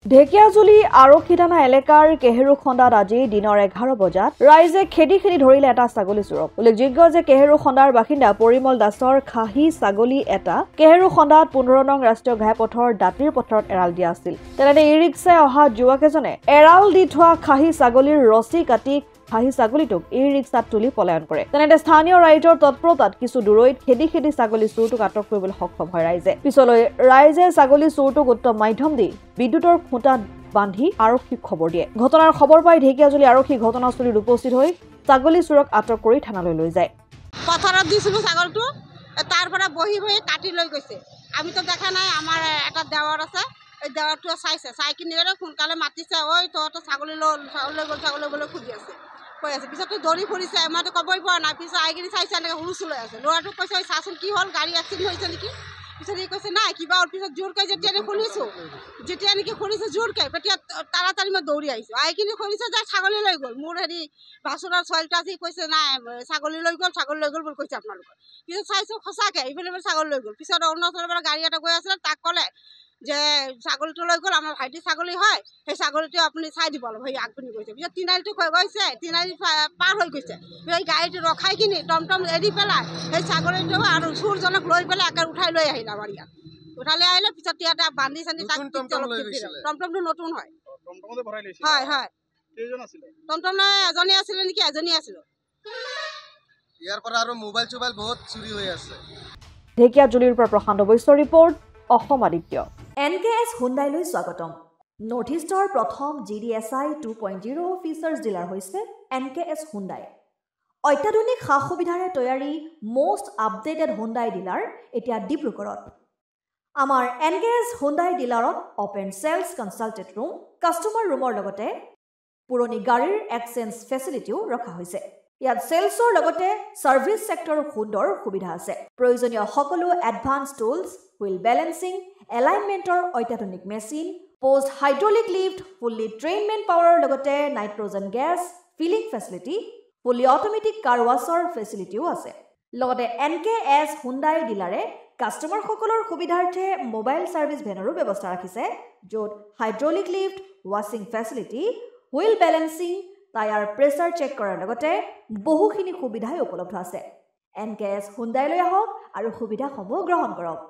ঢেকিয়াজুলি আৰক্ষী থানা এলেকাৰ কেহেৰুখন্দাত আজি দিনৰ 11 বজাত ৰাইজে খেদি ধৰিলে এটা ছাগলী চোৰক। উল্লেখযোগ্য যে কেহেৰুখন্দাৰ বাসিন্দা পৰিমল দাসৰ খাহী ছাগলী এটা কেহেৰুখন্দাত 15 নং ৰাষ্ট্ৰীয় ঘাইপথৰ দাঁতিৰ পথাৰত এৰাল দিয়া আছিল। তেনেতে ই ৰিক্সাই অহা যুৱকেজনে এৰাল দি থোৱা খাহী ছাগলীৰ ৰছী কাটি খাহী ছাগলীটোক ই ৰিক্সাত তুলি পলায়ন কৰে। তেনেতে স্থানীয় ৰাইজৰ তৎপৰতাত কিছু দূৰৈত খেদি ছাগলী চোৰটোক আটক কৰিবলৈ সক্ষম হয় ৰাইজে। পিছলৈ ৰাইজে ছাগলী চোৰটোক উত্তম মাধ্যম দি বিদ্যুতৰ খুঁটাত বান্ধি আৰক্ষীক খবৰ দিয়ে। ঘটনাৰ খবৰ পাই ঢেকিয়াজুলি আৰক্ষী ঘটনাস্থলীত উপস্থিত হৈ ছাগলী চোৰক আটক কৰি থানালৈ লৈ যায়। পথাৰত দিছিলো ছাগলটো, তাৰ পৰা বহি কাটি লৈ গৈছে। আমিতো দেখা নাই, আমাৰ এটা দেৱাৰ আছে, এই দেৱাৰটোৱে চাই কিনি সোনকালে মাতিছে, ঐ তহঁতে ছাগলী লৈ গ'লে খুজি আছে কৈ আছে। পিছততো দৌৰি ফুৰিছে, মইতো ক'বই পৰা নাই। পিছত আহি কিনি চাইছে, এনেকৈ হুলস্থুল লৈ আছে। ল'ৰাটোক কৈছে, চাচোন কি হ'ল, গাড়ী এক্সিডেণ্ট হৈছে নেকি? পিছত সি কৈছে নাই কিবা। পিছত জোৰকৈ যেতিয়া নেকি শুনিছোঁ জোৰকৈ, তেতিয়া তাড়াতাড়ি মই দৌৰি আহিছোঁ। আহি কিনি শুনিছে যে ছাগলী লৈ গ'ল। মোৰ বাছুৰৰ ছোৱালীটো আজি কৈছে নাই ছাগলী লৈ গ'ল বুলি কৈছে আপোনালোকৰ। পিছত চাইছোঁ সঁচাকৈ ইফালে ছাগলী লৈ গ'ল। পিছত অৰুণাচলৰ পৰা গাড়ী এটা গৈ আছিলে, তাক ক'লে যে ছাগলীটো লৈ গ'ল, আমাৰ ভাইটি ছাগলী হয়, সেই ছাগলীটো আপুনি চাই দিব অলপ, সেই আগপিনি গৈছে। পিছত তিনিআলিটো গৈছে, তিনিআলি পাৰ হৈ গৈছে। সেই গাড়ীটো ৰখাই কিনি টমটম এৰি পেলাই সেই ছাগলীটো আৰু চোৰজনক লৈ পেলাই একে উঠাই লৈ আহিলে আমাৰ ইয়াত। উঠাই আহিলে পিছত ইয়াতে বান্ধি চান্ধি তাক টমটমটো নতুন হয়। হয় টমটম এজনী আছিলে নেকি, এজনী আছিলে। ইয়াৰ পৰা আৰু মোবাইল চোবাইল বহুত চুৰি হৈ আছে। ঢেকিয়াজুলিৰ পৰা প্ৰশান্ত বৈশ্যৰ ৰিপৰ্ট, অসম আদিত্য। NKS হুণ্ডাইলৈ স্বাগতম। নৰ্থ ইষ্টৰ প্ৰথম GDSI 2.0 ফিচাৰ্ছ ডিলাৰ হৈছে NKS হুণ্ডাই। অত্যাধুনিক সা সুবিধাৰে তৈয়াৰী মষ্ট আপডেটেড হুণ্ডাই ডিলাৰ এতিয়া ডিব্ৰুগড়ত। আমাৰ NKS হুণ্ডাই ডিলাৰত open sales consulted room, customer ৰুমৰ লগতে পুৰণি গাড়ীৰ এক্সচেঞ্জ ফেচিলিটিও ৰখা হৈছে। ইয়াত চেলছৰ লগতে ছাৰ্ভিচ ছেক্টৰৰ সুন্দৰ সুবিধা আছে। প্ৰয়োজনীয় সকলো এডভান্স টুলছ, হুইল বেলেন্সিং, এলাইনমেণ্টৰ অত্যাধুনিক machine, post hydraulic lift, fully ট্ৰেইনমেণ্ট পাৱাৰৰ লগতে nitrogen gas filling facility, fully automatic car washer ফেচিলিটিও আছে। লগতে NKS হুণ্ডাই ডিলাৰে কাষ্টমাৰসকলৰ সুবিধাৰ্থে মোবাইল ছাৰ্ভিচ ভেনৰো ব্যৱস্থা ৰাখিছে, য'ত হাইড্ৰলিক লিফ্ট, ৱাছিং facility, wheel balancing, tyre pressure check কৰাৰ লগতে বহুখিনি সুবিধাই উপলব্ধ আছে। NKS হুণ্ডাইলৈ আহক আৰু সুবিধাসমূহ গ্ৰহণ কৰক।